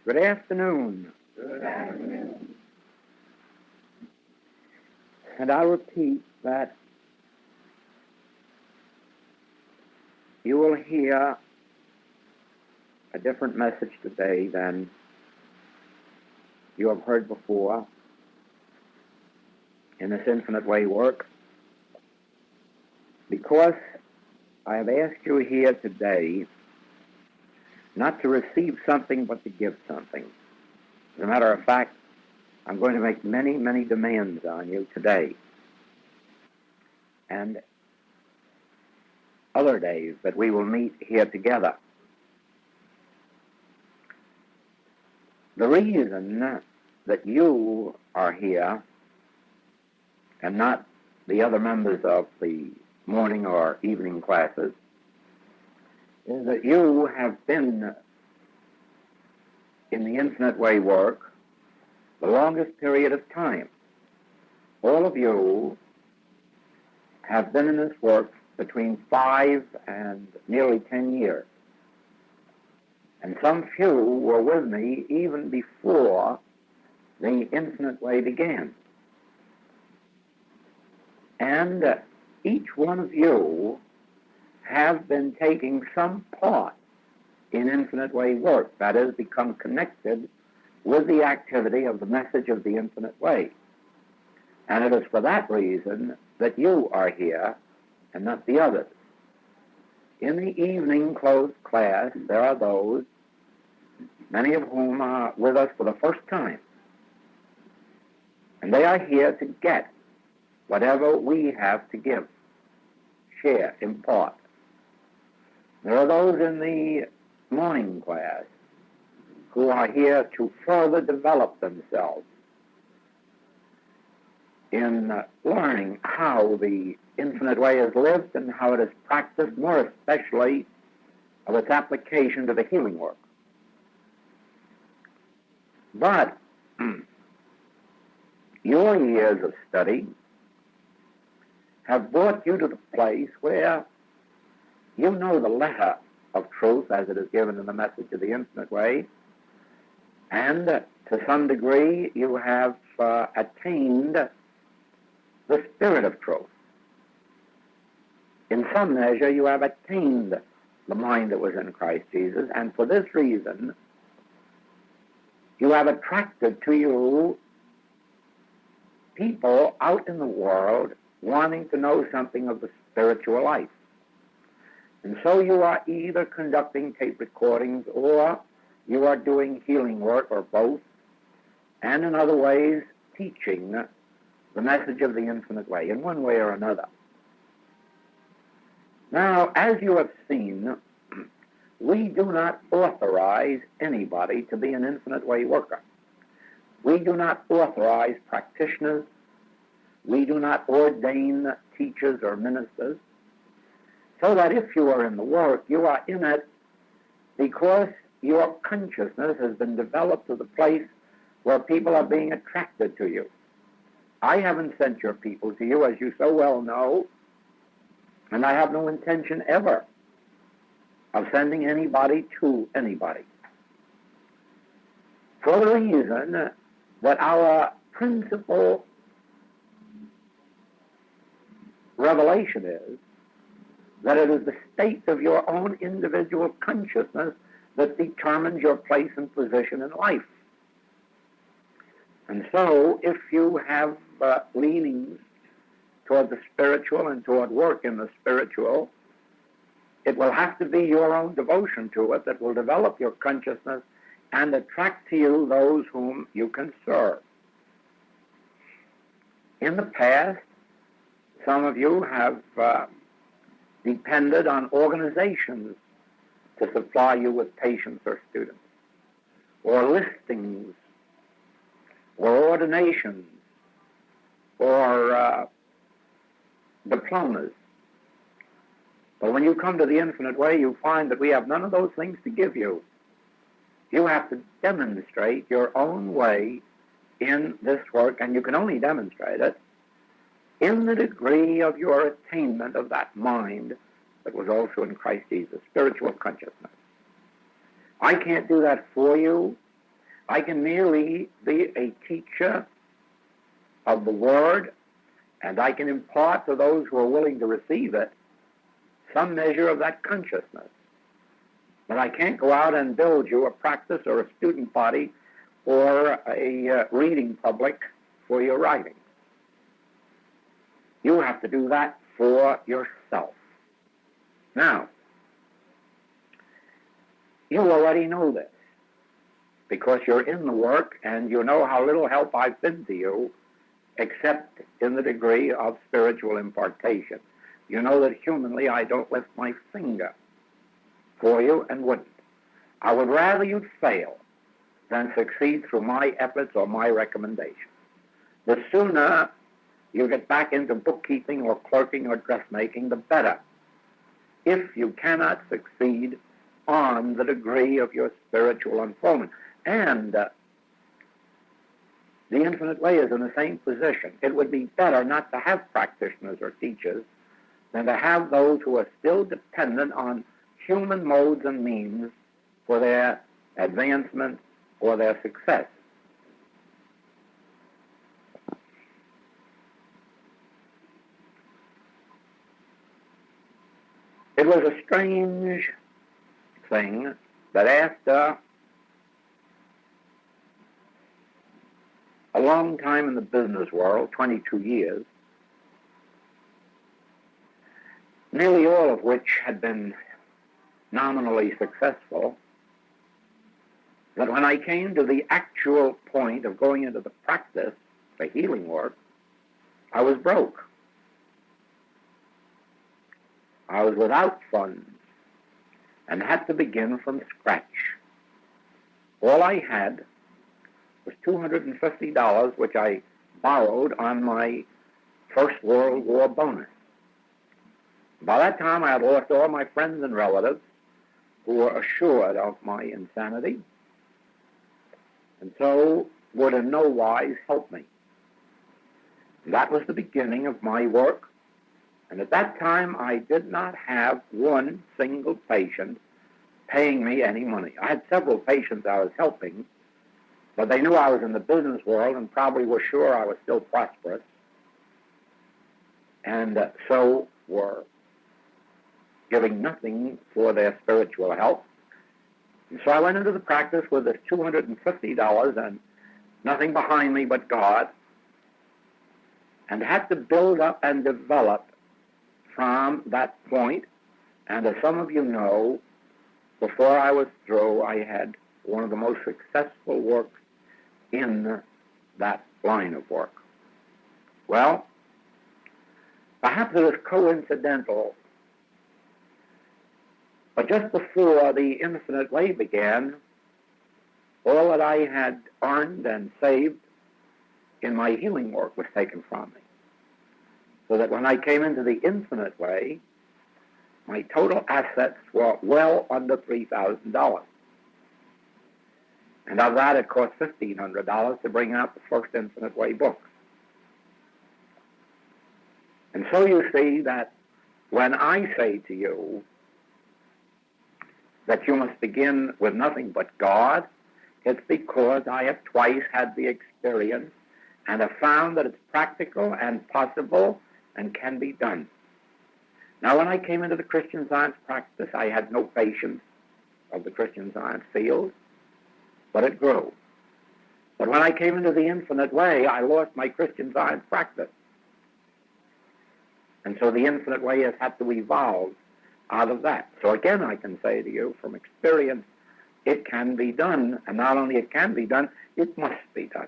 Good afternoon. Good afternoon. And I'll repeat that you will hear a different message today than you have heard before in this Infinite Way work, because I have asked you here today not to receive something but to give something. As a matter of fact, I'm going to make many, many demands on you today and other days that we will meet here together. The reason that you are here and not the other members of the morning or evening classes is that you have been in the Infinite Way work the longest period of time. All of you have been in this work between 5 and nearly 10 years. And some few were with me even before the Infinite Way began. And each one of you have been taking some part in Infinite Way work, that is, become connected with the activity of the message of the Infinite Way. And it is for that reason that you are here and not the others. In the evening closed class, there are those, many of whom are with us for the first time. And they are here to get whatever we have to give, share, impart. There are those in the morning class who are here to further develop themselves in learning how the Infinite Way is lived and how it is practiced, more especially of its application to the healing work. But your years of study have brought you to the place where you know the letter of truth as it is given in the message of the Infinite Way, and to some degree you have attained the spirit of truth. In some measure you have attained the mind that was in Christ Jesus, and for this reason you have attracted to you people out in the world wanting to know something of the spiritual life. And so you are either conducting tape recordings or you are doing healing work, or both, and in other ways teaching the message of the Infinite Way in one way or another. Now, as you have seen, we do not authorize anybody to be an Infinite Way worker. We do not authorize practitioners. We do not ordain teachers or ministers. So that if you are in the work, you are in it because your consciousness has been developed to the place where people are being attracted to you. I haven't sent your people to you, as you so well know, and I have no intention ever of sending anybody to anybody. For the reason that our principal revelation is that it is the state of your own individual consciousness that determines your place and position in life. And so, if you have leanings toward the spiritual and toward work in the spiritual, it will have to be your own devotion to it that will develop your consciousness and attract to you those whom you can serve. In the past, some of you have depended on organizations to supply you with patients or students, or listings, or ordinations, or diplomas. But when you come to the Infinite Way, you find that we have none of those things to give you. You have to demonstrate your own way in this work, and you can only demonstrate it in the degree of your attainment of that mind that was also in Christ Jesus, spiritual consciousness. I can't do that for you, I can merely be a teacher of the Word, and I can impart to those who are willing to receive it some measure of that consciousness. But I can't go out and build you a practice or a student body or a reading public for your writing. You have to do that for yourself. Now, you already know this because you're in the work and you know how little help I've been to you except in the degree of spiritual impartation. You know that humanly I don't lift my finger for you and wouldn't. I would rather you'd fail than succeed through my efforts or my recommendation. The sooner you get back into bookkeeping or clerking or dressmaking, the better. If you cannot succeed on the degree of your spiritual unfoldment. And the infinite way is in the same position. It would be better not to have practitioners or teachers than to have those who are still dependent on human modes and means for their advancement or their success. It was a strange thing that after a long time in the business world, 22 years, nearly all of which had been nominally successful, that when I came to the actual point of going into the practice, the healing work, I was broke. I was without funds and had to begin from scratch. All I had was $250, which I borrowed on my First World War bonus. By that time, I had lost all my friends and relatives who were assured of my insanity, and so would in no wise help me. That was the beginning of my work, and at that time, I did not have one single patient paying me any money. I had several patients I was helping, but they knew I was in the business world and probably were sure I was still prosperous, and so were giving nothing for their spiritual help. And so I went into the practice with this $250 and nothing behind me but God, and had to build up and develop from that point. And as some of you know, before I was through, I had one of the most successful works in that line of work. Well, perhaps it was coincidental, but just before the infinite way began, all that I had earned and saved in my healing work was taken from me. So that when I came into the infinite way, my total assets were well under $3,000. And of that, it cost $1,500 to bring out the first infinite way books. And so you see that when I say to you that you must begin with nothing but God, it's because I have twice had the experience and have found that it's practical and possible and can be done. Now, when I came into the Christian Science practice, I had no patience of the Christian Science field, but it grew. But when I came into the infinite way, I lost my Christian Science practice. And so the infinite way has had to evolve out of that. So again, I can say to you from experience, it can be done, and not only it can be done, it must be done.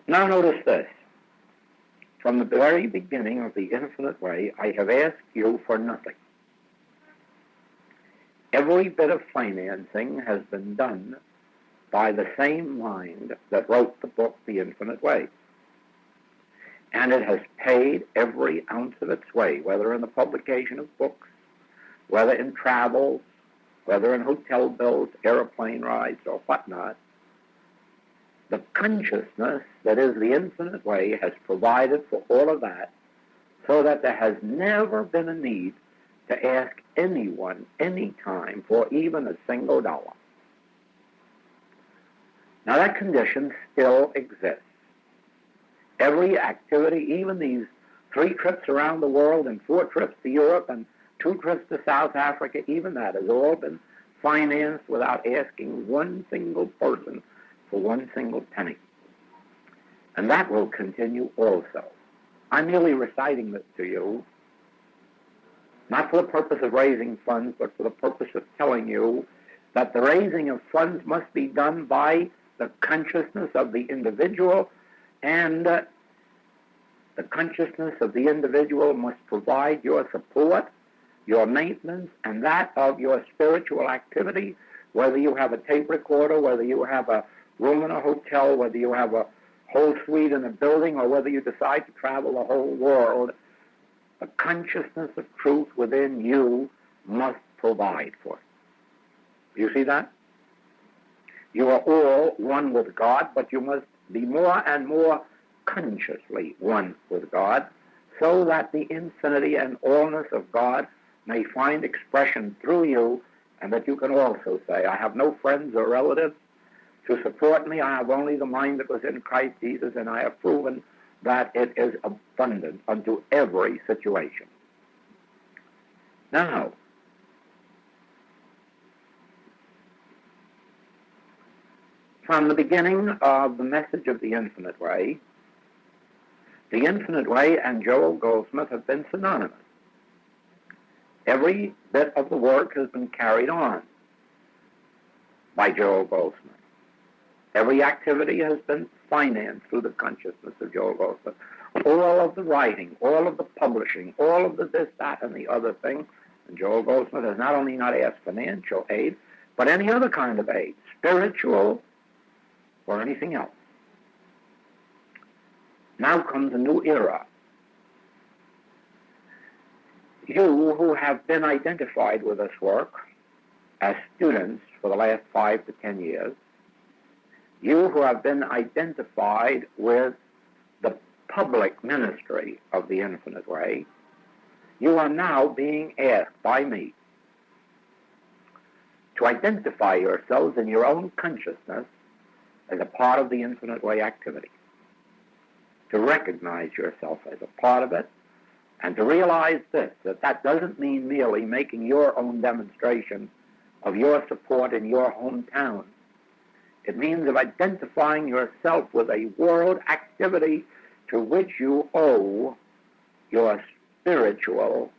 Now notice this. From the very beginning of the infinite way, I have asked you for nothing. Every bit of financing has been done by the same mind that wrote the book, The Infinite Way. And it has paid every ounce of its way, whether in the publication of books, whether in travels, whether in hotel bills, airplane rides, or whatnot. The consciousness that is the infinite way has provided for all of that, so that there has never been a need to ask anyone any time for even a single dollar. Now that condition still exists. Every activity, even these 3 trips around the world and 4 trips to Europe and 2 trips to South Africa, even that has all been financed without asking one single person for one single penny. And that will continue also. I'm merely reciting this to you, not for the purpose of raising funds, but for the purpose of telling you that the raising of funds must be done by the consciousness of the individual, and the consciousness of the individual must provide your support, your maintenance, and that of your spiritual activity, whether you have a tape recorder, whether you have a room in a hotel, whether you have a whole suite in a building, or whether you decide to travel the whole world. The consciousness of truth within you must provide for it. You see that? You are all one with God, but you must be more and more consciously one with God, so that the infinity and allness of God may find expression through you, and that you can also say, I have no friends or relatives to support me. I have only the mind that was in Christ Jesus, and I have proven that it is abundant unto every situation. Now, from the beginning of the message of the Infinite Way and Joel Goldsmith have been synonymous. Every bit of the work has been carried on by Joel Goldsmith. Every activity has been financed through the consciousness of Joel Goldsmith. All of the writing, all of the publishing, all of the this, that, and the other thing. And Joel Goldsmith has not only not asked financial aid, but any other kind of aid, spiritual or anything else. Now comes a new era. You who have been identified with this work as students for the last 5 to 10 years, you who have been identified with the public ministry of the Infinite Way, you are now being asked by me to identify yourselves in your own consciousness as a part of the Infinite Way activity, to recognize yourself as a part of it, and to realize this, that doesn't mean merely making your own demonstration of your support in your hometown. It means of identifying yourself with a world activity to which you owe your spiritual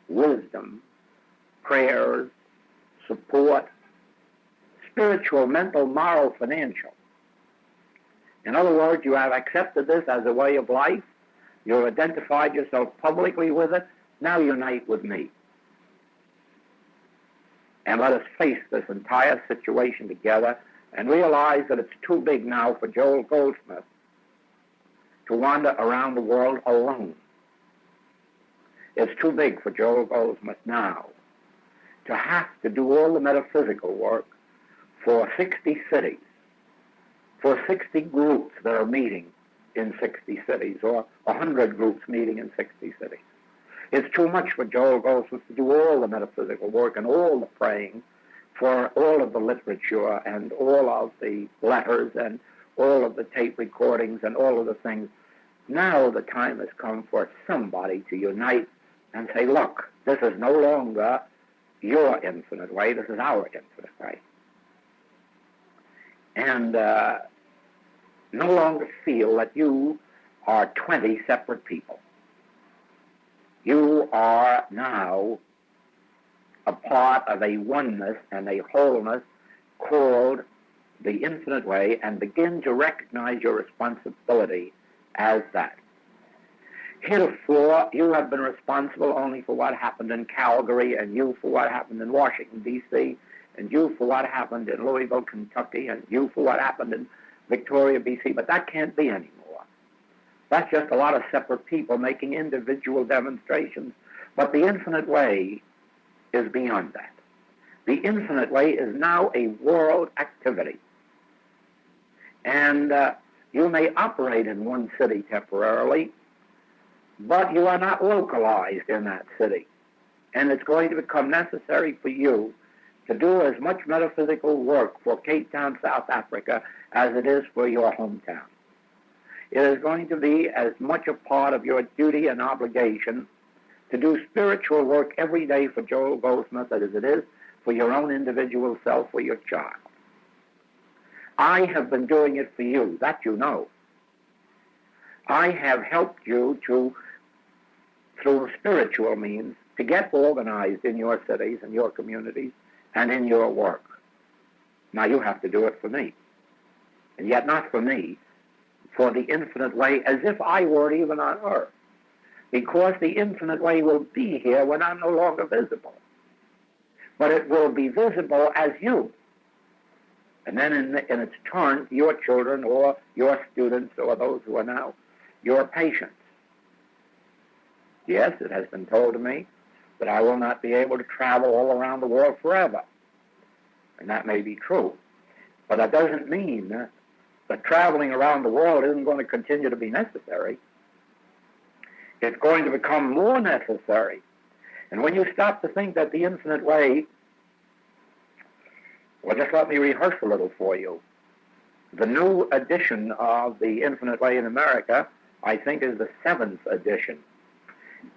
wisdom, prayers, support, spiritual, mental, moral, financial. In other words, you have accepted this as a way of life. You've identified yourself publicly with it. Now unite with me. And let us face this entire situation together and realize that it's too big now for Joel Goldsmith to wander around the world alone. It's too big for Joel Goldsmith now to have to do all the metaphysical work for 60 cities, for 60 groups that are meeting in 60 cities, or 100 groups meeting in 60 cities. It's too much for Joel Goldsmith to do all the metaphysical work and all the praying for all of the literature and all of the letters and all of the tape recordings and all of the things. Now the time has come for somebody to unite and say, look, this is no longer your infinite way, this is our infinite way. And no longer feel that you are 20 separate people. You are now a part of a oneness and a wholeness called the Infinite Way, and begin to recognize your responsibility as that. Heretofore, you have been responsible only for what happened in Calgary, and you for what happened in Washington, D.C., and you for what happened in Louisville, Kentucky, and you for what happened in Victoria, B.C., but that can't be anymore. That's just a lot of separate people making individual demonstrations, but the Infinite Way is beyond that. The Infinite Way is now a world activity. And you may operate in one city temporarily, but you are not localized in that city. And it's going to become necessary for you to do as much metaphysical work for Cape Town, South Africa, as it is for your hometown. It is going to be as much a part of your duty and obligation to do spiritual work every day for Joel Goldsmith as it is for your own individual self or your child. I have been doing it for you, that you know. I have helped you to, through spiritual means, to get organized in your cities and your communities and in your work. Now you have to do it for me. And yet not for me, for the infinite way, as if I weren't even on earth. Because the infinite way will be here when I'm no longer visible. But it will be visible as you. And then in its turn, your children or your students or those who are now your patients. Yes, it has been told to me that I will not be able to travel all around the world forever. And that may be true. But that doesn't mean that traveling around the world isn't going to continue to be necessary. It's going to become more necessary. And when you stop to think that the infinite way, well, just let me rehearse a little for you. The new edition of the Infinite Way in America, I think, is the 7th edition.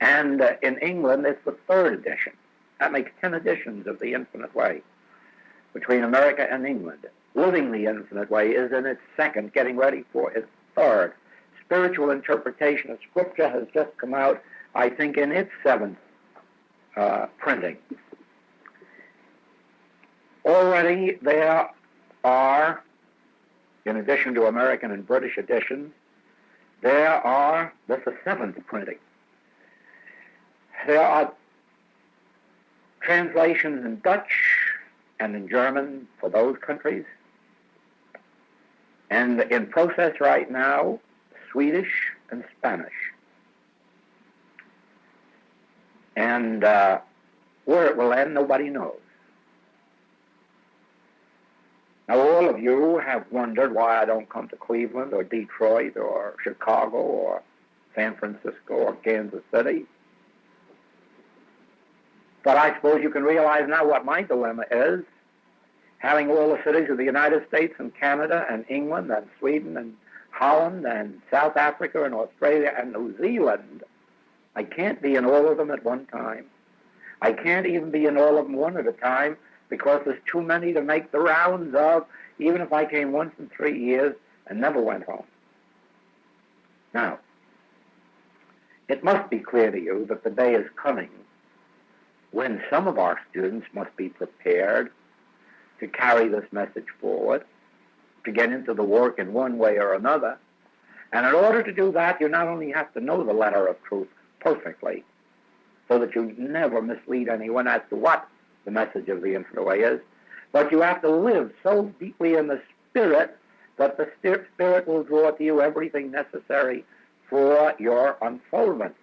And in England, it's the 3rd edition. That makes 10 editions of the Infinite Way between America and England. Living the Infinite Way is in its 2nd, getting ready for its 3rd. Spiritual Interpretation of Scripture has just come out, I think, in its 7th printing. Already there are, in addition to American and British editions, there are, this is 7th printing. There are translations in Dutch and in German for those countries. And in process right now, Swedish and Spanish. And where it will end, nobody knows. Now, all of you have wondered why I don't come to Cleveland or Detroit or Chicago or San Francisco or Kansas City. But I suppose you can realize now what my dilemma is, having all the cities of the United States and Canada and England and Sweden and Holland and South Africa and Australia and New Zealand. I can't be in all of them at one time. I can't even be in all of them one at a time because there's too many to make the rounds of, even if I came once in 3 years and never went home. Now, it must be clear to you that the day is coming when some of our students must be prepared to carry this message forward, to get into the work in one way or another. And in order to do that, you not only have to know the letter of truth perfectly, so that you never mislead anyone as to what the message of the Infinite Way is, but you have to live so deeply in the Spirit that the Spirit will draw to you everything necessary for your unfoldment.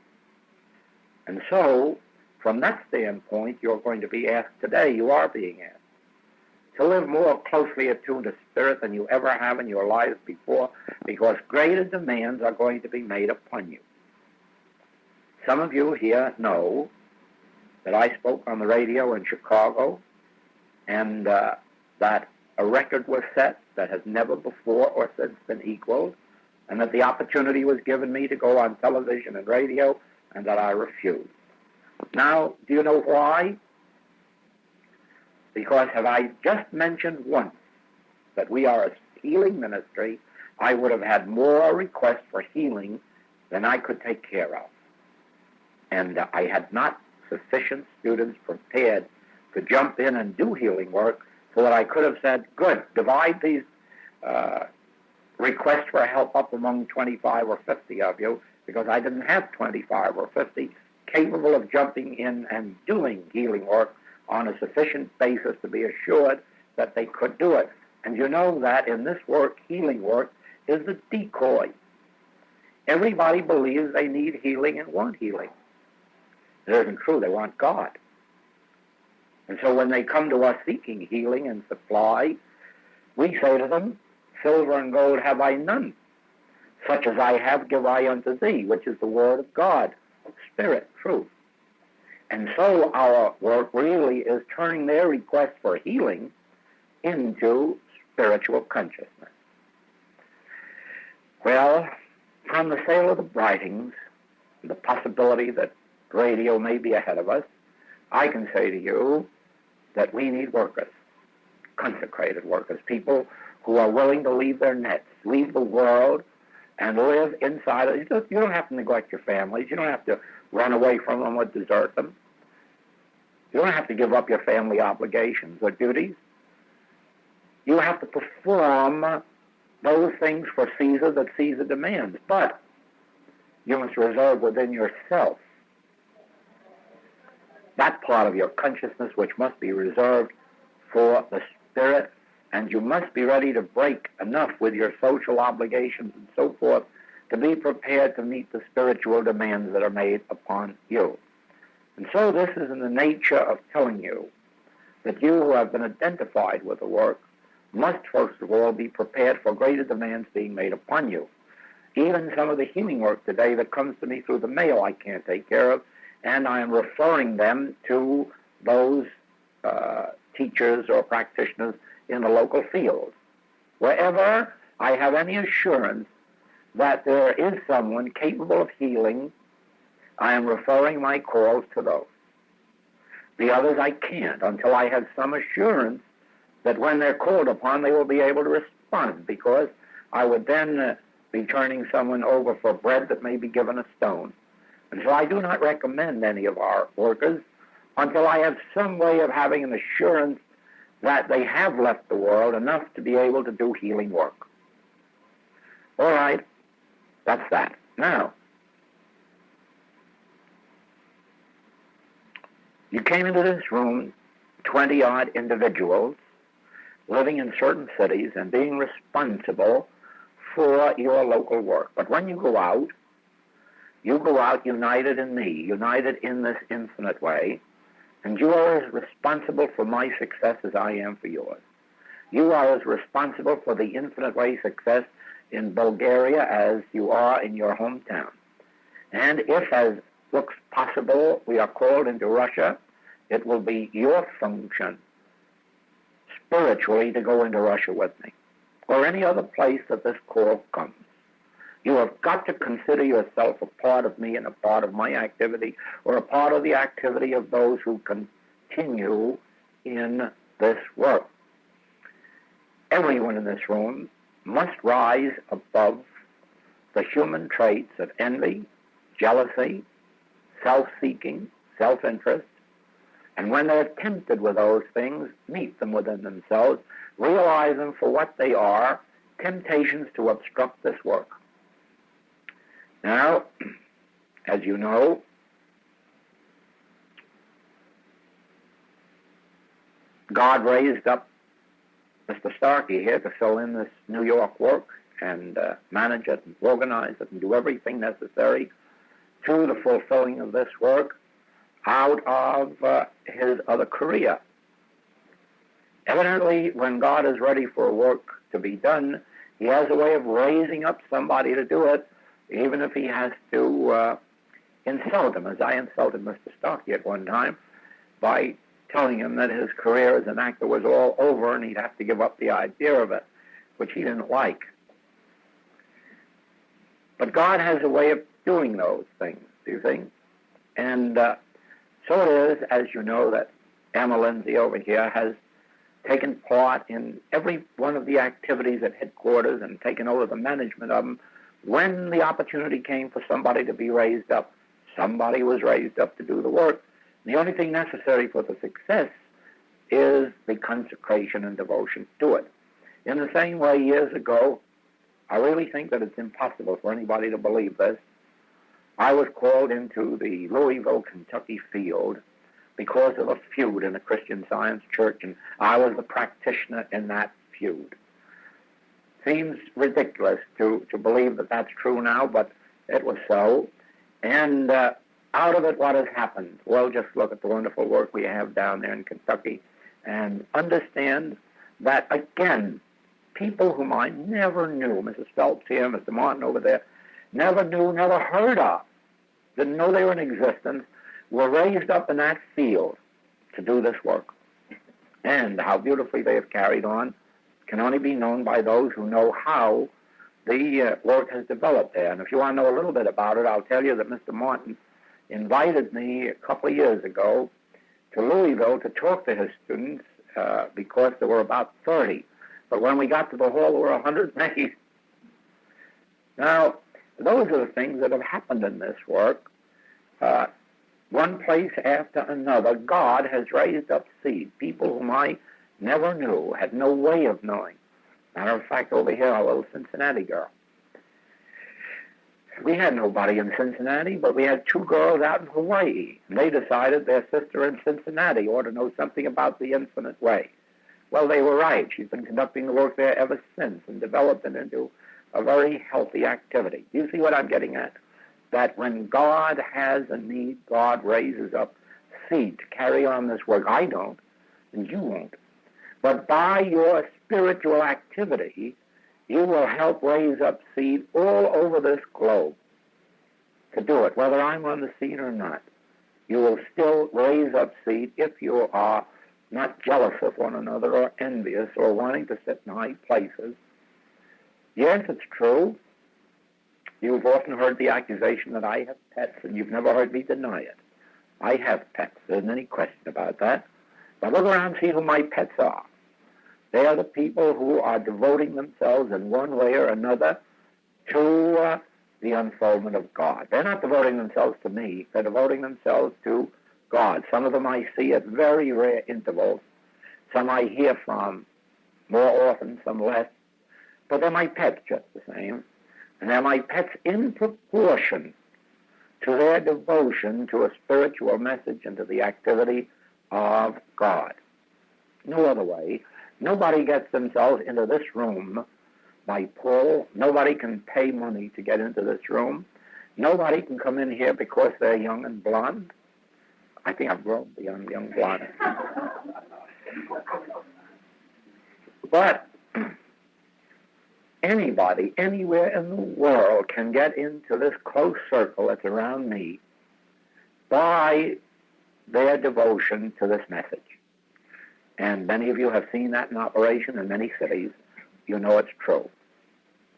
And so, from that standpoint, you're going to be asked today, you are being asked, to live more closely attuned to Spirit than you ever have in your lives before, because greater demands are going to be made upon you. Some of you here know that I spoke on the radio in Chicago, and that a record was set that has never before or since been equaled, and that the opportunity was given me to go on television and radio, and that I refused. Now, do you know why? Because have I just mentioned once that we are a healing ministry, I would have had more requests for healing than I could take care of. And I had not sufficient students prepared to jump in and do healing work so that I could have said, good, divide these requests for help up among 25 or 50 of you, because I didn't have 25 or 50 capable of jumping in and doing healing work on a sufficient basis to be assured that they could do it. And you know that in this work, healing work, is the decoy. Everybody believes they need healing and want healing. It isn't true. They want God. And so when they come to us seeking healing and supply, we say to them, silver and gold have I none. Such as I have give I unto thee, which is the word of God, Spirit, truth. And so our work really is turning their request for healing into spiritual consciousness. Well, from the sale of the writings, the possibility that radio may be ahead of us, I can say to you that we need workers, consecrated workers, people who are willing to leave their nets, leave the world, and live inside it. You don't have to neglect your families. You don't have to run away from them or desert them. You don't have to give up your family obligations or duties. You have to perform those things for Caesar that Caesar demands. But you must reserve within yourself that part of your consciousness which must be reserved for the Spirit, and you must be ready to break enough with your social obligations and so forth to be prepared to meet the spiritual demands that are made upon you. And so this is in the nature of telling you that you who have been identified with the work must first of all be prepared for greater demands being made upon you. Even some of the healing work today that comes to me through the mail I can't take care of, and I am referring them to those teachers or practitioners in the local field. Wherever I have any assurance that there is someone capable of healing, I am referring my calls to those. The others I can't until I have some assurance that when they're called upon they will be able to respond, because I would then be turning someone over for bread that may be given a stone. And so I do not recommend any of our workers until I have some way of having an assurance that they have left the world enough to be able to do healing work. All right, that's that. Now, you came into this room, 20-odd individuals, living in certain cities and being responsible for your local work. But when you go out united in me, united in this infinite way, and you are as responsible for my success as I am for yours. You are as responsible for the infinite way success in Bulgaria as you are in your hometown. And if, as looks possible, we are called into Russia, it will be your function spiritually to go into Russia with me, or any other place that this call comes. You have got to consider yourself a part of me and a part of my activity, or a part of the activity of those who continue in this work. Everyone in this room must rise above the human traits of envy, jealousy, self-seeking, self-interest, and when they're tempted with those things, meet them within themselves, realize them for what they are, temptations to obstruct this work. Now, as you know, God raised up Mr. Starkey here to fill in this New York work and manage it and organize it and do everything necessary to the fulfilling of this work out of his other career. Evidently, when God is ready for a work to be done, he has a way of raising up somebody to do it, even if he has to insult him, as I insulted Mr. Starkey at one time by telling him that his career as an actor was all over and he'd have to give up the idea of it, which he didn't like. But God has a way of doing those things, do you think? And so it is, as you know, that Emma Lindsay over here has taken part in every one of the activities at headquarters and taken over the management of them. When the opportunity came for somebody to be raised up, somebody was raised up to do the work. The only thing necessary for the success is the consecration and devotion to it. In the same way, years ago, I really think that it's impossible for anybody to believe this. I was called into the Louisville, Kentucky field because of a feud in a Christian Science church, and I was the practitioner in that feud. Seems ridiculous to believe that that's true now, but it was so. And out of it, what has happened? Well, just look at the wonderful work we have down there in Kentucky and understand that, again, people whom I never knew, Mrs. Phelps here, Mr. Martin over there, never knew, never heard of, didn't know they were in existence, were raised up in that field to do this work. And how beautifully they have carried on can only be known by those who know how the work has developed there. And if you want to know a little bit about it, I'll tell you that Mr. Martin invited me a couple of years ago to Louisville to talk to his students because there were about 30. But when we got to the hall, there were 108. Now, those are the things that have happened in this work. One place after another, God has raised up seed, people whom I never knew, had no way of knowing. Matter of fact, over here, a little Cincinnati girl. We had nobody in Cincinnati, but we had two girls out in Hawaii. And they decided their sister in Cincinnati ought to know something about the infinite way. Well, they were right. She's been conducting the work there ever since and developed it into a very healthy activity. Do you see what I'm getting at? That when God has a need, God raises up seed to carry on this work. I don't, and you won't. But by your spiritual activity, you will help raise up seed all over this globe to do it, whether I'm on the scene or not. You will still raise up seed if you are not jealous of one another or envious or wanting to sit in high places. Yes, it's true. You've often heard the accusation that I have pets, and you've never heard me deny it. I have pets. There isn't any question about that. But look around and see who my pets are. They are the people who are devoting themselves in one way or another to the unfoldment of God. They're not devoting themselves to me. They're devoting themselves to God. Some of them I see at very rare intervals. Some I hear from more often, some less. But they're my pets just the same. And they're my pets in proportion to their devotion to a spiritual message and to the activity of God. No other way. Nobody gets themselves into this room by pull. Nobody can pay money to get into this room. Nobody can come in here because they're young and blonde. I think I've grown beyond young blonde. But anybody, anywhere in the world can get into this close circle that's around me by their devotion to this message. And many of you have seen that in operation in many cities. You know it's true.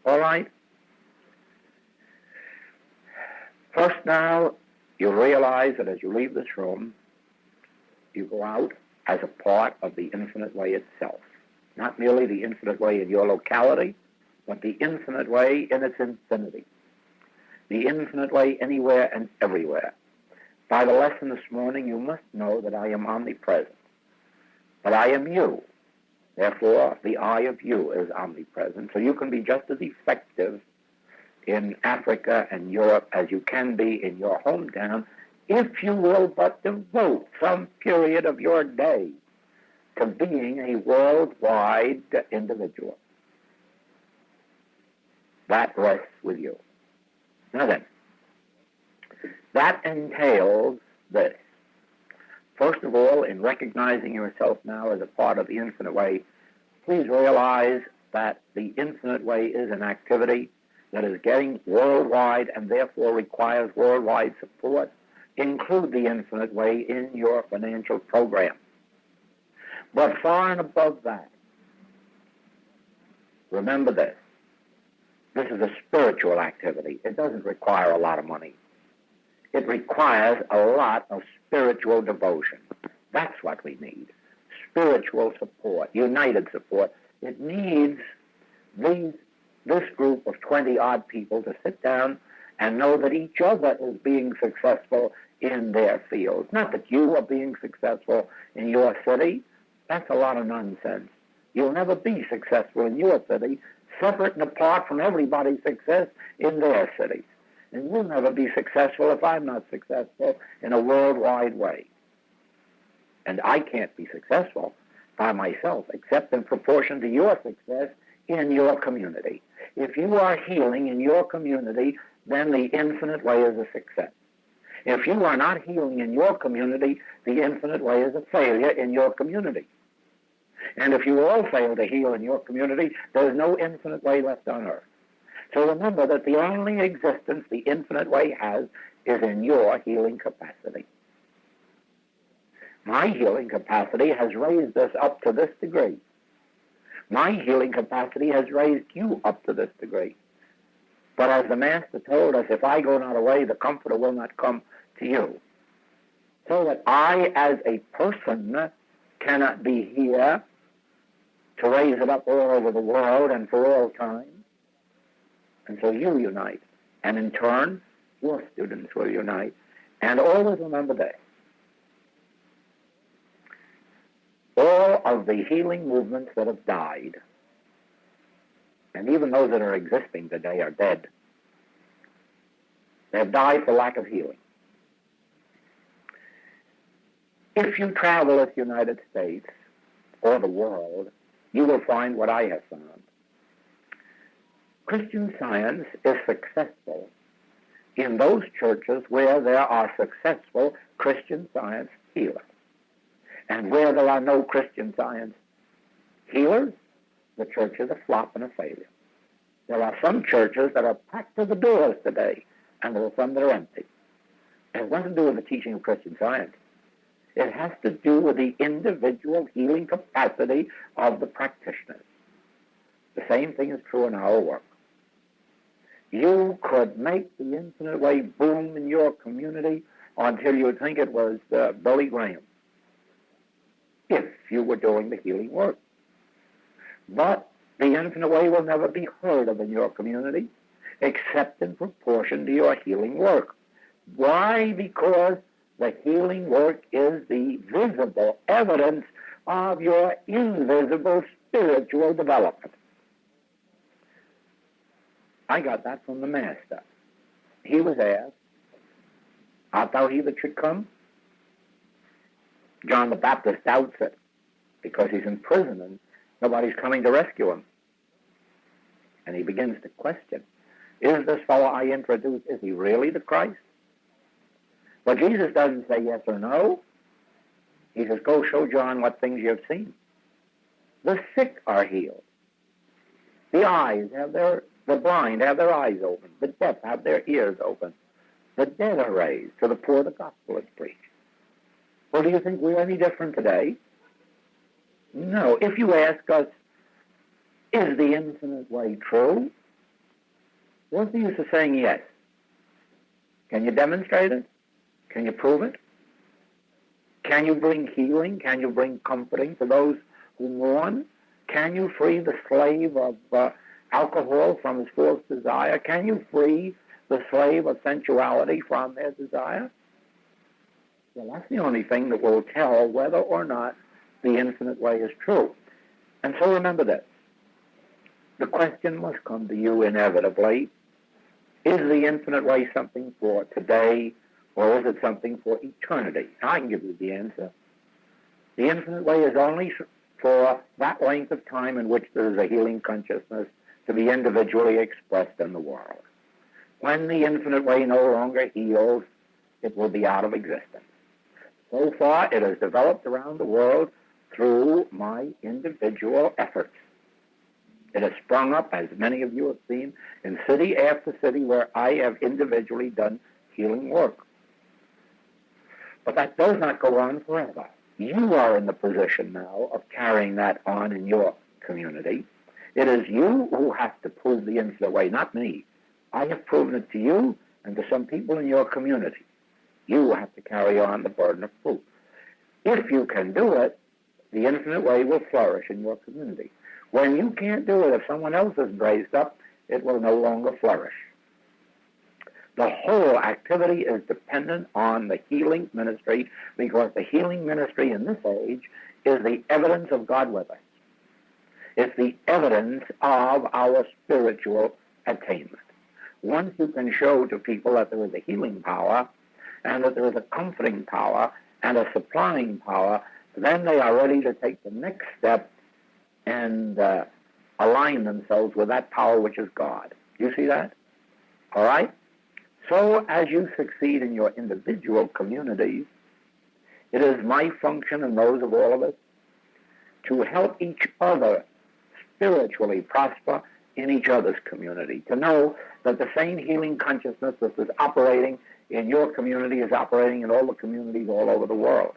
All right? First now, you realize that as you leave this room, you go out as a part of the infinite way itself. Not merely the infinite way in your locality, but the infinite way in its infinity. The infinite way anywhere and everywhere. By the lesson this morning, you must know that I am omnipresent. But I am you. Therefore, the I of you is omnipresent. So you can be just as effective in Africa and Europe as you can be in your hometown if you will but devote some period of your day to being a worldwide individual. That rests with you. Now then, that entails this. First of all, in recognizing yourself now as a part of the infinite way, please realize that the infinite way is an activity that is getting worldwide and therefore requires worldwide support. Include the infinite way in your financial program. But far and above that, remember this. This is a spiritual activity. It doesn't require a lot of money. It requires a lot of spiritual devotion. That's what we need. Spiritual support, united support. It needs this group of 20-odd people to sit down and know that each other is being successful in their field. Not that you are being successful in your city. That's a lot of nonsense. You'll never be successful in your city, separate and apart from everybody's success in their cities. And you'll never be successful if I'm not successful in a worldwide way. And I can't be successful by myself except in proportion to your success in your community. If you are healing in your community, then the infinite way is a success. If you are not healing in your community, the infinite way is a failure in your community. And if you all fail to heal in your community, there's no infinite way left on earth. So remember that the only existence the infinite way has is in your healing capacity. My healing capacity has raised us up to this degree. My healing capacity has raised you up to this degree. But as the Master told us, if I go not away, the Comforter will not come to you. So that I, as a person, cannot be here to raise it up all over the world and for all time. And so you unite. And in turn, your students will unite. And always remember this. All of the healing movements that have died, and even those that are existing today are dead. They have died for lack of healing. If you travel with the United States or the world, you will find what I have found. Christian Science is successful in those churches where there are successful Christian Science healers. And where there are no Christian Science healers, the church is a flop and a failure. There are some churches that are packed to the doors today, and there are some that are empty. It has nothing to do with the teaching of Christian Science. It has to do with the individual healing capacity of the practitioners. The same thing is true in our work. You could make the Infinite Way boom in your community until you would think it was Billy Graham, if you were doing the healing work. But the Infinite Way will never be heard of in your community except in proportion to your healing work. Why? Because the healing work is the visible evidence of your invisible spiritual development. I got that from the Master. He was asked, art thou he that should come? John the Baptist doubts it because he's in prison and nobody's coming to rescue him. And he begins to question, is this fellow I introduced, is he really the Christ? Well, Jesus doesn't say yes or no. He says, go show John what things you have seen. The sick are healed. The blind have their eyes open. The deaf have their ears open. The dead are raised. To the poor the gospel is preached. Well, do you think we're any different today? No. If you ask us, is the Infinite Way true? What's the use of saying yes? Can you demonstrate it? Can you prove it? Can you bring healing? Can you bring comforting to those who mourn? Can you free the slave of alcohol from his false desire? Can you free the slave of sensuality from their desire? Well, that's the only thing that will tell whether or not the Infinite Way is true. And so remember this. The question must come to you inevitably. Is the Infinite Way something for today, or is it something for eternity? I can give you the answer. The Infinite Way is only for that length of time in which there is a healing consciousness to be individually expressed in the world. When the Infinite Way no longer heals, it will be out of existence. So far, it has developed around the world through my individual efforts. It has sprung up, as many of you have seen, in city after city where I have individually done healing work. But that does not go on forever. You are in the position now of carrying that on in your community. It is you who have to prove the Infinite Way, not me. I have proven it to you and to some people in your community. You have to carry on the burden of proof. If you can do it, the Infinite Way will flourish in your community. When you can't do it, if someone else is raised up, it will no longer flourish. The whole activity is dependent on the healing ministry, because the healing ministry in this age is the evidence of God with us. It's the evidence of our spiritual attainment. Once you can show to people that there is a healing power, and that there is a comforting power, and a supplying power, then they are ready to take the next step and align themselves with that power which is God. You see that? All right? So as you succeed in your individual communities, it is my function and those of all of us to help each other spiritually prosper in each other's community, to know that the same healing consciousness that is operating in your community is operating in all the communities all over the world.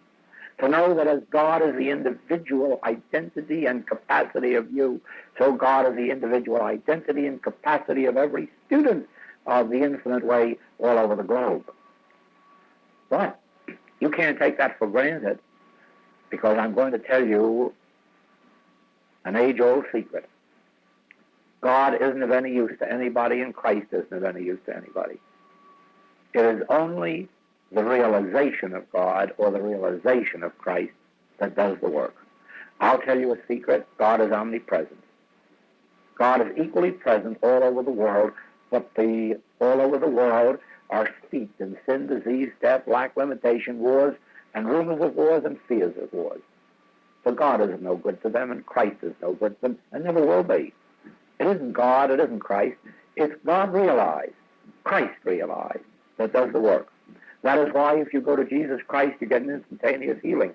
To know that as God is the individual identity and capacity of you, so God is the individual identity and capacity of every student of the infinite way all over the globe. But you can't take that for granted, because I'm going to tell you an age-old secret. God isn't of any use to anybody, and Christ isn't of any use to anybody. It is only the realization of God or the realization of Christ that does the work. I'll tell you a secret. God is omnipresent. God is equally present all over the world, but all over the world are steeped in sin, disease, death, lack, limitation, wars, and rumors of wars and fears of wars. So God is no good to them, and Christ is no good to them, and never will be. It isn't God, it isn't Christ. It's God realized, Christ realized, that does the work. That is why if you go to Jesus Christ, you get an instantaneous healing.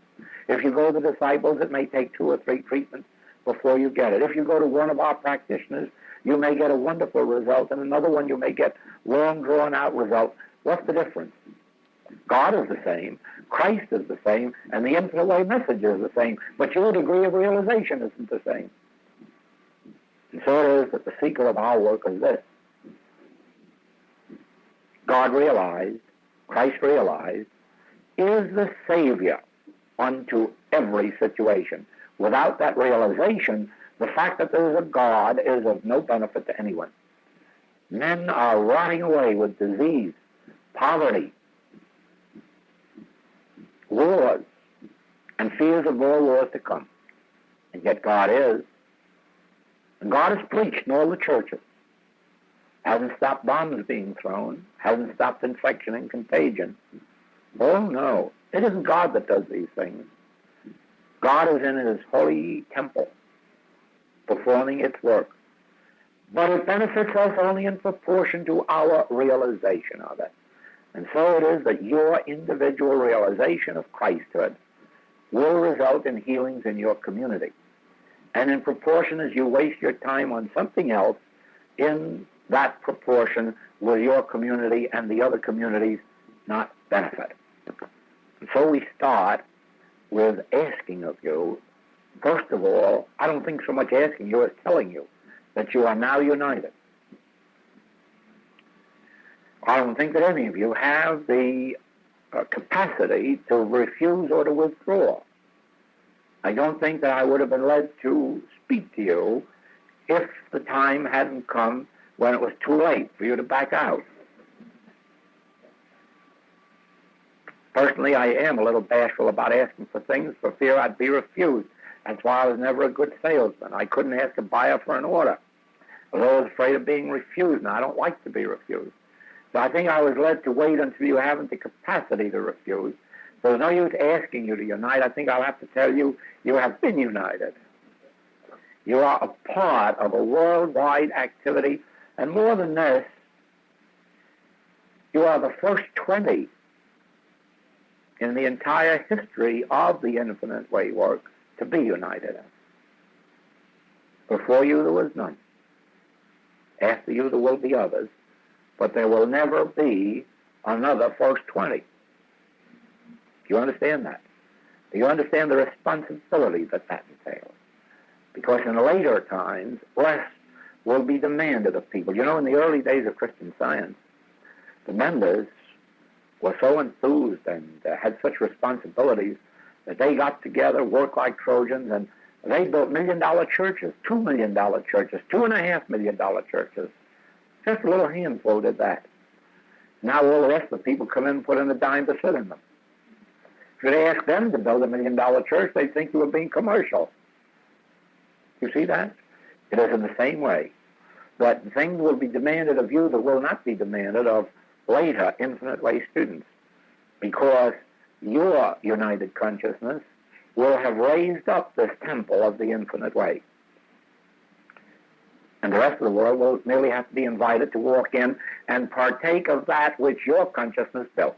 If you go to the disciples, it may take 2 or 3 treatments before you get it. If you go to one of our practitioners, you may get a wonderful result, and another one you may get long, drawn-out result. What's the difference? God is the same, Christ is the same, and the infinite way message is the same, but your degree of realization isn't the same. And so it is that the secret of our work is this. God realized, Christ realized, is the Savior unto every situation. Without that realization, the fact that there is a God is of no benefit to anyone. Men are rotting away with disease, poverty, wars, and fears of more wars to come. And yet God is. And God is preached in all the churches. Hasn't stopped bombs being thrown. Hasn't stopped infection and contagion. Oh, no. It isn't God that does these things. God is in his holy temple, performing its work. But it benefits us only in proportion to our realization of it. And so it is that your individual realization of Christhood will result in healings in your community. And in proportion as you waste your time on something else, in that proportion will your community and the other communities not benefit. And so we start with asking of you, first of all, I don't think so much asking you as telling you that you are now united. I don't think that any of you have the capacity to refuse or to withdraw. I don't think that I would have been led to speak to you if the time hadn't come when it was too late for you to back out. Personally, I am a little bashful about asking for things for fear I'd be refused. That's why I was never a good salesman. I couldn't ask a buyer for an order. I was always afraid of being refused, and I don't like to be refused. So I think I was led to wait until you haven't the capacity to refuse. So there's no use asking you to unite. I think I'll have to tell you, you have been united. You are a part of a worldwide activity, and more than this, you are the first 20 in the entire history of the infinite way work to be united. Before you, there was none. After you, there will be others, but there will never be another first 20. Do you understand that? Do you understand the responsibility that entails? Because in later times, less will be demanded of people. You know, in the early days of Christian Science, the members were so enthused and had such responsibilities that they got together, worked like Trojans, and they built $1 million churches, $2 million churches, $2.5 million churches. Just a little handful did that. Now all the rest of the people come in and put in a dime to sit in them. If you ask them to build $1 million church, they'd think you were being commercial. You see that? It is in the same way. But things will be demanded of you that will not be demanded of later infinite way students, because your united consciousness will have raised up this temple of the infinite way. And the rest of the world will merely have to be invited to walk in and partake of that which your consciousness built.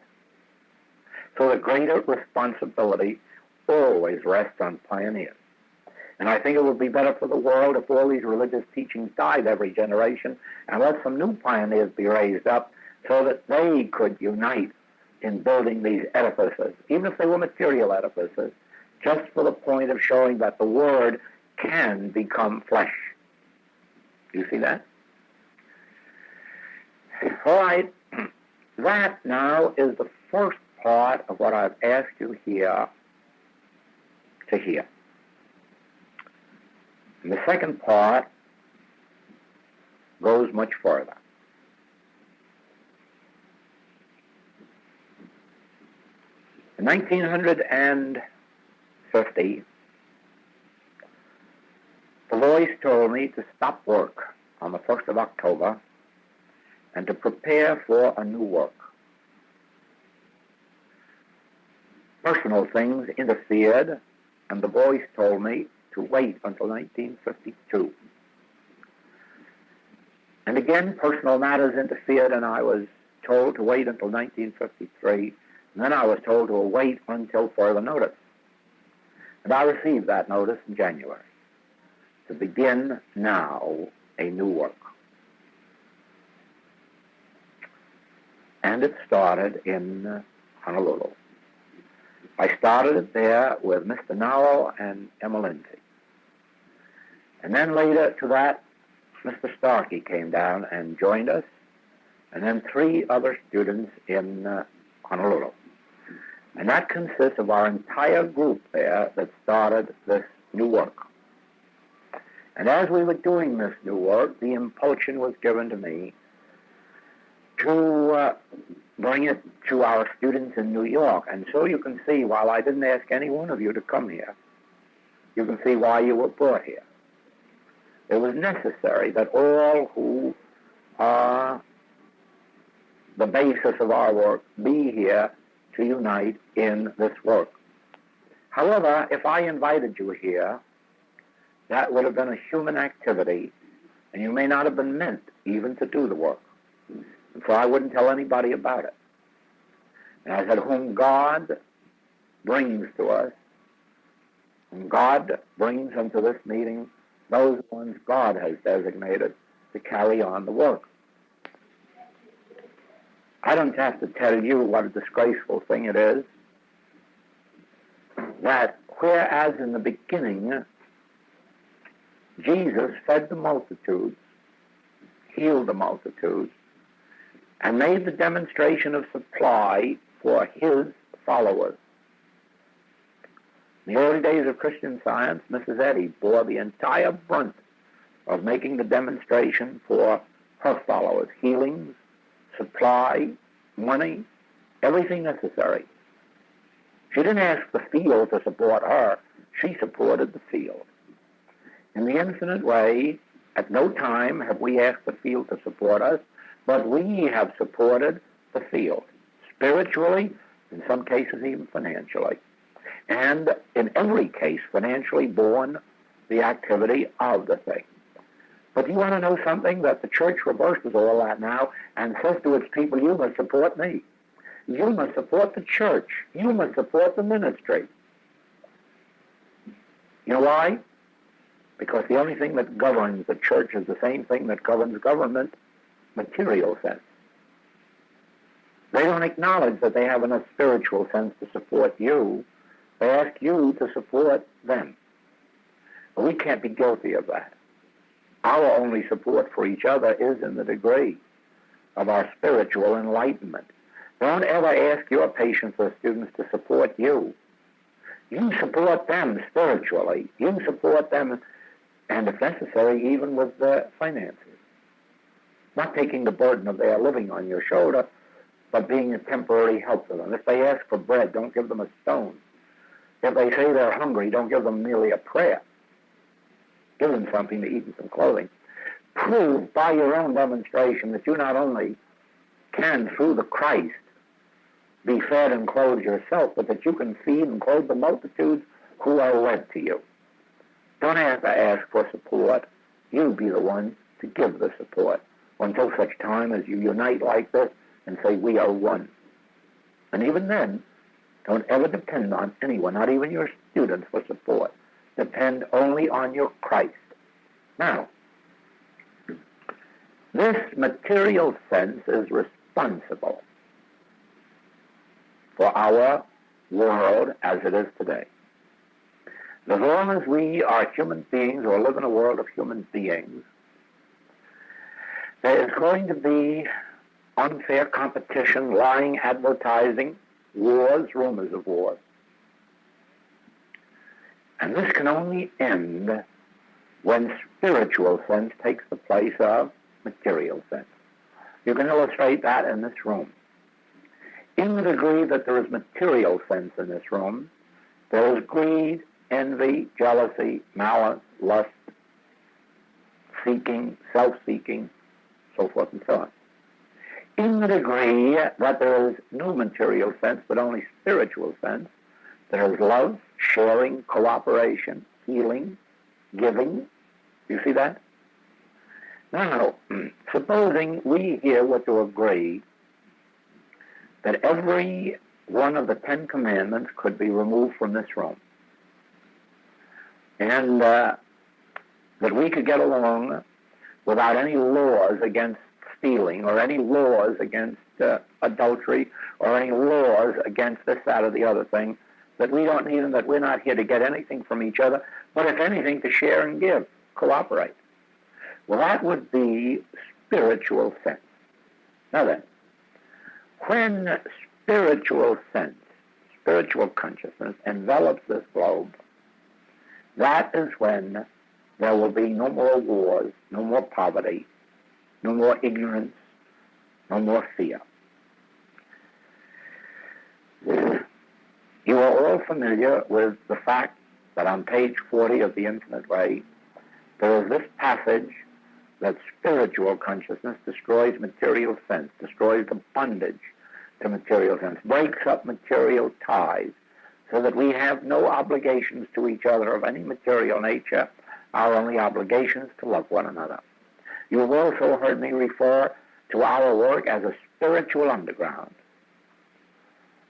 So the greater responsibility always rests on pioneers. And I think it would be better for the world if all these religious teachings died every generation and let some new pioneers be raised up so that they could unite in building these edifices, even if they were material edifices, just for the point of showing that the Word can become flesh. Do you see that? All right. That now is the first part of what I've asked you here to hear. And the second part goes much further. In 1950, the voice told me to stop work on the 1st of October and to prepare for a new work. Personal things interfered, and the voice told me to wait until 1952. And again, personal matters interfered, and I was told to wait until 1953, and then I was told to wait until further notice. And I received that notice in January, to begin now a new work. And it started in Honolulu. I started it there with Mr. Nowell and Emma Lindsay. And then later to that, Mr. Starkey came down and joined us, and then 3 other students in Honolulu. And that consists of our entire group there that started this new work. And as we were doing this new work, the impulsion was given to me to bring it to our students in New York. And so you can see, while I didn't ask any one of you to come here, you can see why you were brought here. It was necessary that all who are the basis of our work be here to unite in this work. However, if I invited you here, that would have been a human activity, and you may not have been meant even to do the work. And so I wouldn't tell anybody about it. And I said, whom God brings to us, whom God brings into this meeting, those ones God has designated to carry on the work. I don't have to tell you what a disgraceful thing it is that whereas in the beginning Jesus fed the multitudes, healed the multitudes, and made the demonstration of supply for his followers. In the early days of Christian Science, Mrs. Eddy bore the entire brunt of making the demonstration for her followers. Healings, supply, money, everything necessary. She didn't ask the field to support her. She supported the field. In the infinite way, at no time have we asked the field to support us, but we have supported the field, spiritually, in some cases even financially. And in every case, financially borne the activity of the thing. But you want to know something? That the church reverses all that now and says to its people, you must support me. You must support the church. You must support the ministry. You know why? Because the only thing that governs the church is the same thing that governs government, material sense. They don't acknowledge that they have enough spiritual sense to support you. They ask you to support them. But we can't be guilty of that. Our only support for each other is in the degree of our spiritual enlightenment. Don't ever ask your patients or students to support you. You support them spiritually. You support them, and if necessary, even with the finances. Not taking the burden of their living on your shoulder, but being a temporary help to them. If they ask for bread, don't give them a stone. If they say they're hungry, don't give them merely a prayer. Give them something to eat and some clothing. Prove by your own demonstration that you not only can, through the Christ, be fed and clothed yourself, but that you can feed and clothe the multitudes who are led to you. Don't have to ask for support. You be the one to give the support until such time as you unite like this and say, we are one. And even then, don't ever depend on anyone, not even your students, for support. Depend only on your Christ. Now, this material sense is responsible for our world as it is today. As long as we are human beings or live in a world of human beings, there is going to be unfair competition, lying, advertising, wars, rumors of wars. And this can only end when spiritual sense takes the place of material sense. You can illustrate that in this room. In the degree that there is material sense in this room, there is greed, envy, jealousy, malice, lust, seeking, self-seeking, so forth and so on. In the degree that there is no material sense, but only spiritual sense, there is love, sharing, cooperation, healing, giving. You see that? Now, supposing we here were to agree that every one of the 10 commandments could be removed from this room, and that we could get along without any laws against stealing or any laws against adultery or any laws against this, that, or the other thing, that we don't need and that we're not here to get anything from each other, but if anything to share and give, cooperate. Well, that would be spiritual sense. Now then, when spiritual sense, spiritual consciousness envelops this globe, that is when there will be no more wars, no more poverty, no more ignorance, no more fear. You are all familiar with the fact that on page 40 of The Infinite Way, there is this passage that spiritual consciousness destroys material sense, destroys the bondage to material sense, breaks up material ties, so that we have no obligations to each other of any material nature, our only obligations to love one another. You have also heard me refer to our work as a spiritual underground.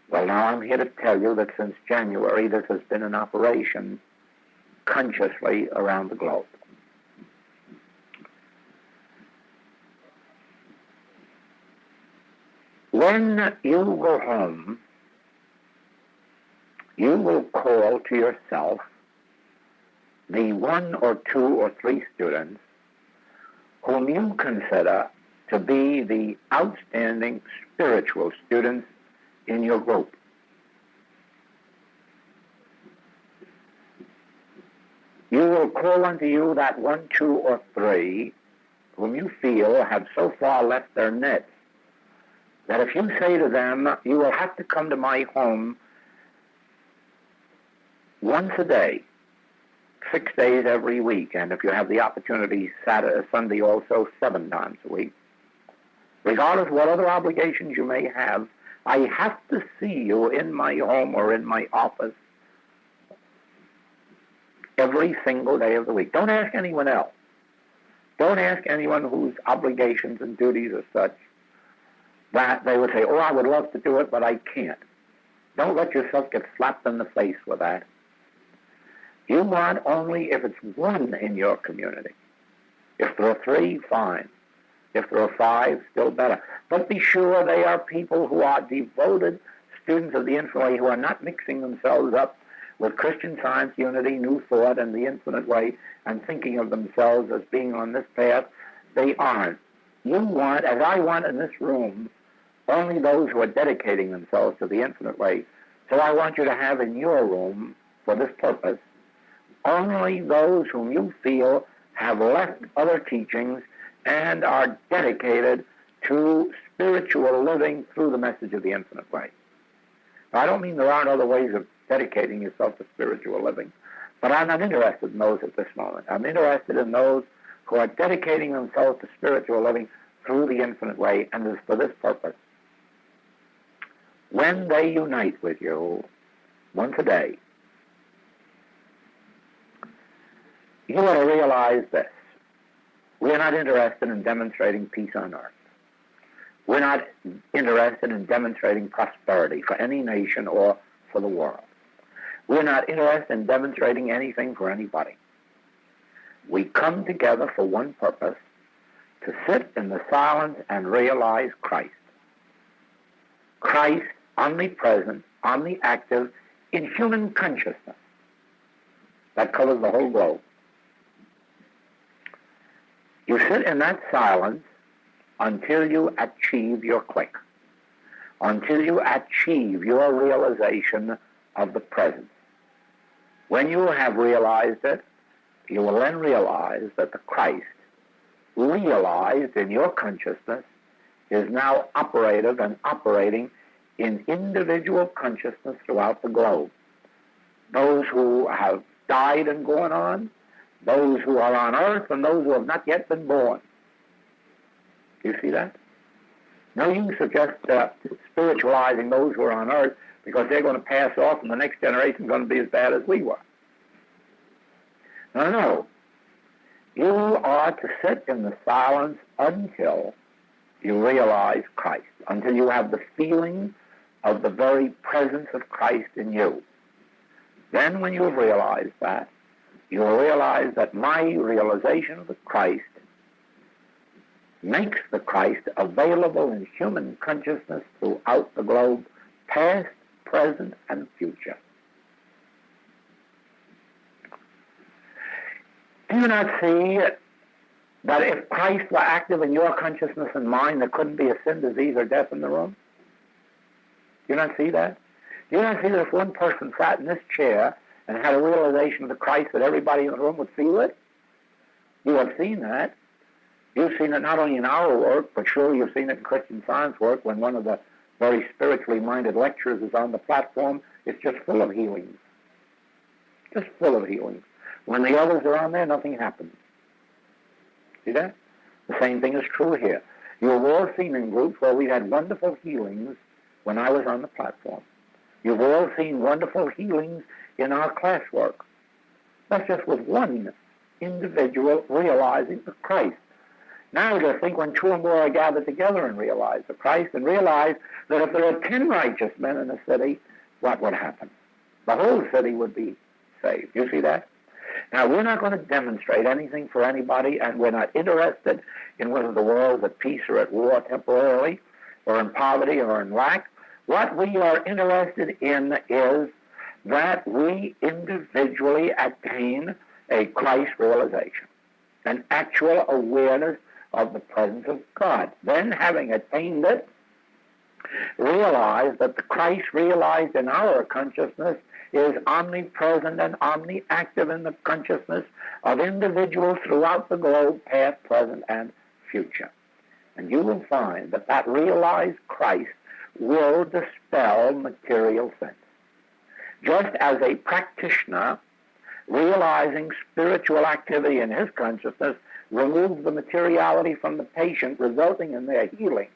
Well, now I'm here to tell you that since January this has been in operation consciously around the globe. When you go home, you will call to yourself the 1 or 2 or 3 students whom you consider to be the outstanding spiritual students in your group. You will call unto you that 1, 2, or 3 whom you feel have so far left their nets that if you say to them, you will have to come to my home once a day, 6 days every week, and if you have the opportunity, Saturday, Sunday also, 7 times a week. Regardless of what other obligations you may have, I have to see you in my home or in my office every single day of the week. Don't ask anyone else. Don't ask anyone whose obligations and duties are such that they would say, oh, I would love to do it, but I can't. Don't let yourself get slapped in the face with that. You want only if it's 1 in your community. If there are 3, fine. If there are 5, still better. But be sure they are people who are devoted students of the Infinite Way, who are not mixing themselves up with Christian Science, unity, New Thought, and the Infinite Way, and thinking of themselves as being on this path. They aren't. You want, as I want in this room, only those who are dedicating themselves to the Infinite Way. So I want you to have in your room, for this purpose, only those whom you feel have left other teachings and are dedicated to spiritual living through the message of the Infinite Way. Now, I don't mean there aren't other ways of dedicating yourself to spiritual living, but I'm not interested in those at this moment. I'm interested in those who are dedicating themselves to spiritual living through the Infinite Way, and it is for this purpose. When they unite with you once a day, you ought to realize this. We're not interested in demonstrating peace on earth. We're not interested in demonstrating prosperity for any nation or for the world. We're not interested in demonstrating anything for anybody. We come together for one purpose, to sit in the silence and realize Christ. Christ omnipresent, omniactive in human consciousness that covers the whole globe. You sit in that silence until you achieve your click, until you achieve your realization of the presence. When you have realized it, you will then realize that the Christ, realized in your consciousness, is now operative and operating in individual consciousness throughout the globe. Those who have died and gone on, those who are on earth, and those who have not yet been born. Do you see that? No use of just spiritualizing those who are on earth because they're going to pass off and the next generation is going to be as bad as we were. No. You are to sit in the silence until you realize Christ, until you have the feeling of the very presence of Christ in you. Then when you have realized that, you will realize that my realization of the Christ makes the Christ available in human consciousness throughout the globe, past, present, and future. Do you not see that if Christ were active in your consciousness and mine, there couldn't be a sin, disease, or death in the room? Do you not see that? Do you not see that if one person sat in this chair and had a realization of the Christ, that everybody in the room would feel it? You have seen that. You've seen it not only in our work, but surely you've seen it in Christian Science work when one of the very spiritually minded lecturers is on the platform. It's just full of healings. Just full of healings. When the others are on there, nothing happens. See that? The same thing is true here. You've all seen in groups where we had wonderful healings when I was on the platform. You've all seen wonderful healings in our classwork. That's just with one individual realizing the Christ. Now just think when two or more are gathered together and realize the Christ, and realize that if there are 10 righteous men in a city, what would happen? The whole city would be saved. You see that? Now, we're not going to demonstrate anything for anybody, and we're not interested in whether the world is at peace or at war temporarily, or in poverty or in lack. What we are interested in is that we individually attain a Christ realization, an actual awareness of the presence of God. Then, having attained it, realize that the Christ realized in our consciousness is omnipresent and omniactive in the consciousness of individuals throughout the globe, past, present, and future. And you will find that that realized Christ will dispel material sins. Just as a practitioner realizing spiritual activity in his consciousness removes the materiality from the patient, resulting in their healing,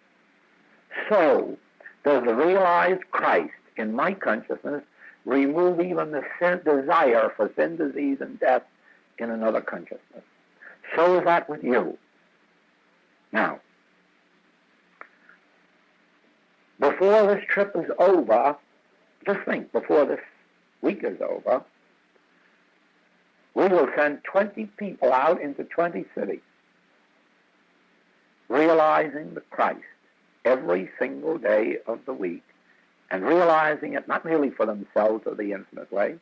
so does the realized Christ in my consciousness remove even the desire for sin, disease, and death in another consciousness. So is that with you. Now, before this trip is over, just think, before this week is over, we will send 20 people out into 20 cities, realizing the Christ every single day of the week, and realizing it not merely for themselves or the infinite way,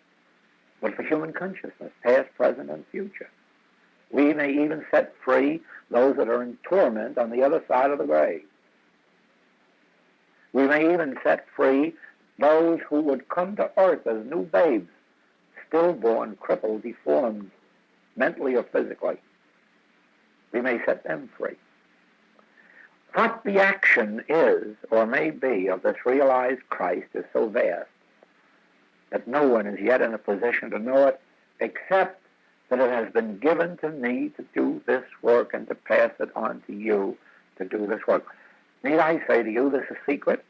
but for human consciousness, past, present, and future. We may even set free those that are in torment on the other side of the grave. We may even set free those who would come to earth as new babes, stillborn, crippled, deformed, mentally or physically. We may set them free. What the action is, or may be, of this realized Christ is so vast that no one is yet in a position to know it, except that it has been given to me to do this work and to pass it on to you to do this work. Need I say to you this is secret?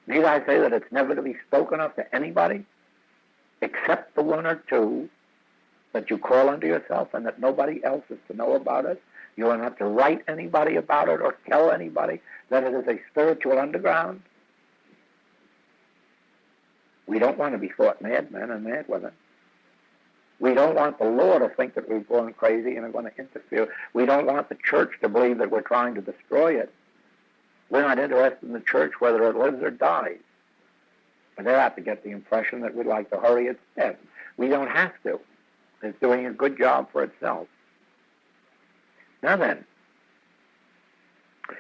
Need I say that it's never to be spoken of to anybody, except the one or two that you call unto yourself, and that nobody else is to know about it? You are not to write anybody about it or tell anybody that it is a spiritual underground. We don't want to be thought madmen and mad women. We don't want the law to think that we've gone crazy and are going to interfere. We don't want the church to believe that we're trying to destroy it. We're not interested in the church whether it lives or dies. They have to get the impression that we'd like to hurry its death. We don't have to. It's doing a good job for itself. Now then,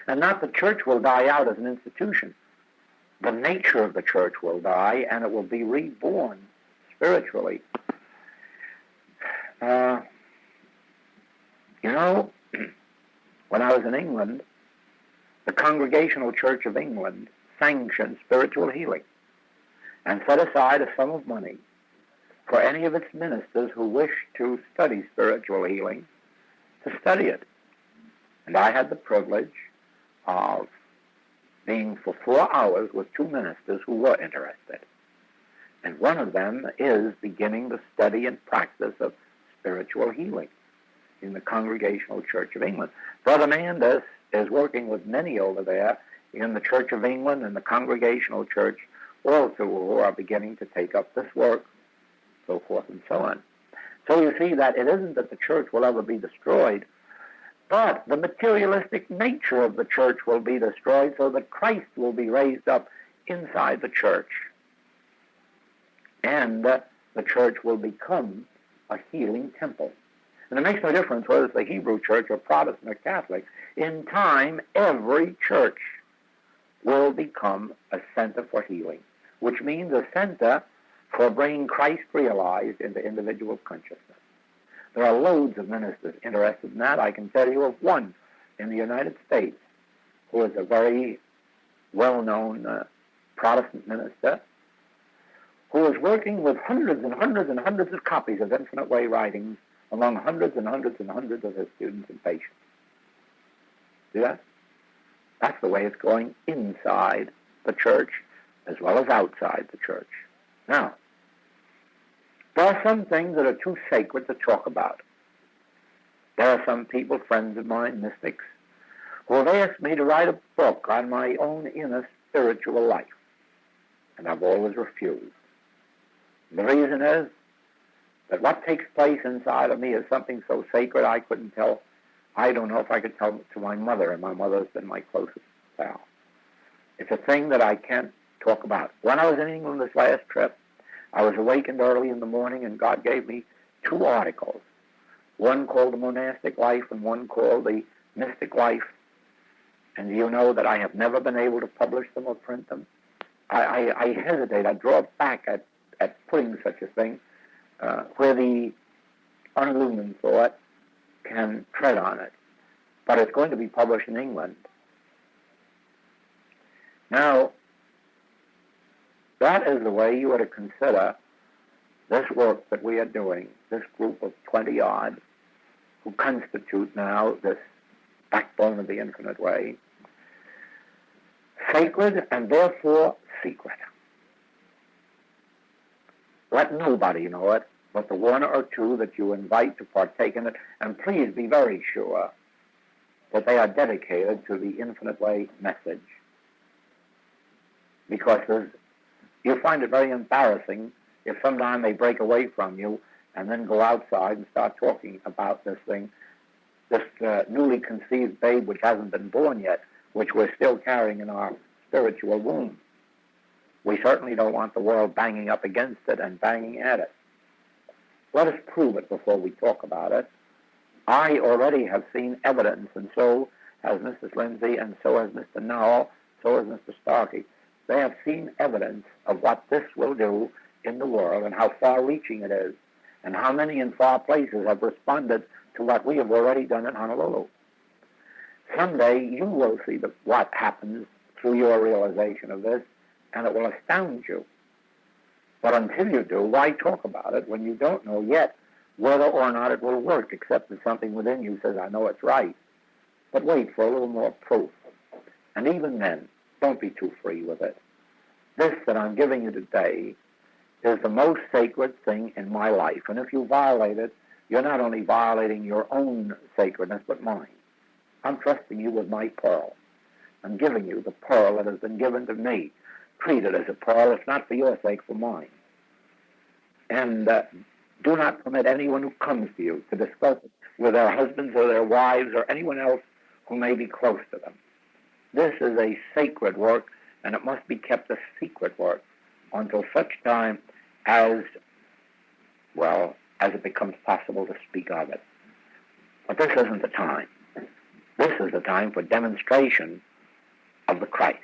and not the church will die out as an institution. The nature of the church will die, and it will be reborn spiritually. When I was in England, the Congregational Church of England sanctioned spiritual healing and set aside a sum of money for any of its ministers who wished to study spiritual healing to study it. And I had the privilege of being for 4 hours with 2 ministers who were interested. And one of them is beginning the study and practice of spiritual healing in the Congregational Church of England. Brother Mandus is working with many over there in the Church of England and the Congregational Church also who are beginning to take up this work, so forth and so on. So you see that it isn't that the church will ever be destroyed, but the materialistic nature of the church will be destroyed so that Christ will be raised up inside the church. And the church will become a healing temple. And it makes no difference whether it's the Hebrew church or Protestant or Catholic. In time, every church will become a center for healing, which means a center for bringing Christ realized into individual consciousness. There are loads of ministers interested in that. I can tell you of one in the United States who is a very well-known Protestant minister who is working with hundreds and hundreds and hundreds of copies of Infinite Way writings among hundreds and hundreds and hundreds of his students and patients. See that? That's the way it's going inside the church as well as outside the church. Now, there are some things that are too sacred to talk about. There are some people, friends of mine, mystics, who have asked me to write a book on my own inner spiritual life, and I've always refused. The reason is that what takes place inside of me is something so sacred I couldn't tell. I don't know if I could tell it to my mother, and my mother has been my closest pal. It's a thing that I can't talk about. When I was in England this last trip, I was awakened early in the morning, and God gave me 2 articles, one called The Monastic Life and one called The Mystic Life. And you know that I have never been able to publish them or print them. I hesitate. I draw back at putting such a thing where the unillumined thought can tread on it. But it's going to be published in England. Now, that is the way you are to consider this work that we are doing, this group of 20-odd who constitute now this backbone of the Infinite Way, sacred and therefore secret. Let nobody know it but the 1 or 2 that you invite to partake in it, and please be very sure that they are dedicated to the Infinite Way message. Because you find it very embarrassing if sometime they break away from you and then go outside and start talking about this thing, this newly conceived babe which hasn't been born yet, which we're still carrying in our spiritual womb. We certainly don't want the world banging up against it and banging at it. Let us prove it before we talk about it. I already have seen evidence, and so has Mrs. Lindsay, and so has Mr. Nowell, so has Mr. Starkey. They have seen evidence of what this will do in the world and how far-reaching it is, and how many in far places have responded to what we have already done in Honolulu. Someday you will see what happens through your realization of this, and it will astound you. But until you do, why talk about it when you don't know yet whether or not it will work, except that something within you says, I know it's right. But wait for a little more proof. And even then, don't be too free with it. This that I'm giving you today is the most sacred thing in my life. And if you violate it, you're not only violating your own sacredness, but mine. I'm trusting you with my pearl. I'm giving you the pearl that has been given to me. Treat it as a pearl, if not for your sake, for mine. And do not permit anyone who comes to you to discuss it with their husbands or their wives or anyone else who may be close to them. This is a sacred work, and it must be kept a secret work. until such time as, well, as it becomes possible to speak of it. But this isn't the time. This is the time for demonstration of the Christ,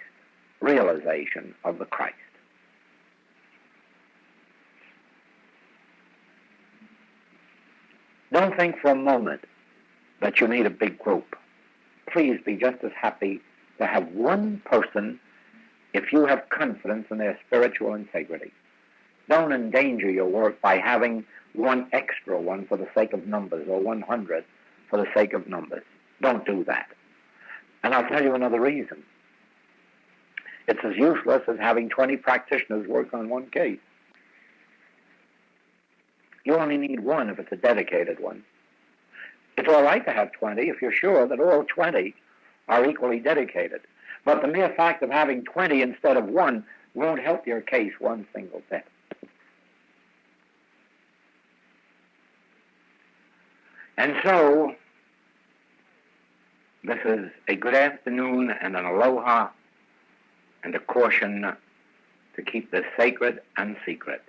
realization of the Christ. Don't think for a moment that you need a big group. Please be just as happy to have one person if you have confidence in their spiritual integrity. Don't endanger your work by having one extra one for the sake of numbers, or 100 for the sake of numbers. Don't do that. And I'll tell you another reason. It's as useless as having 20 practitioners work on one case. You only need one if it's a dedicated one. It's all right to have 20 if you're sure that all 20 are equally dedicated. But the mere fact of having 20 instead of one won't help your case one single bit. And so, this is a good afternoon and an aloha and a caution to keep this sacred and secret.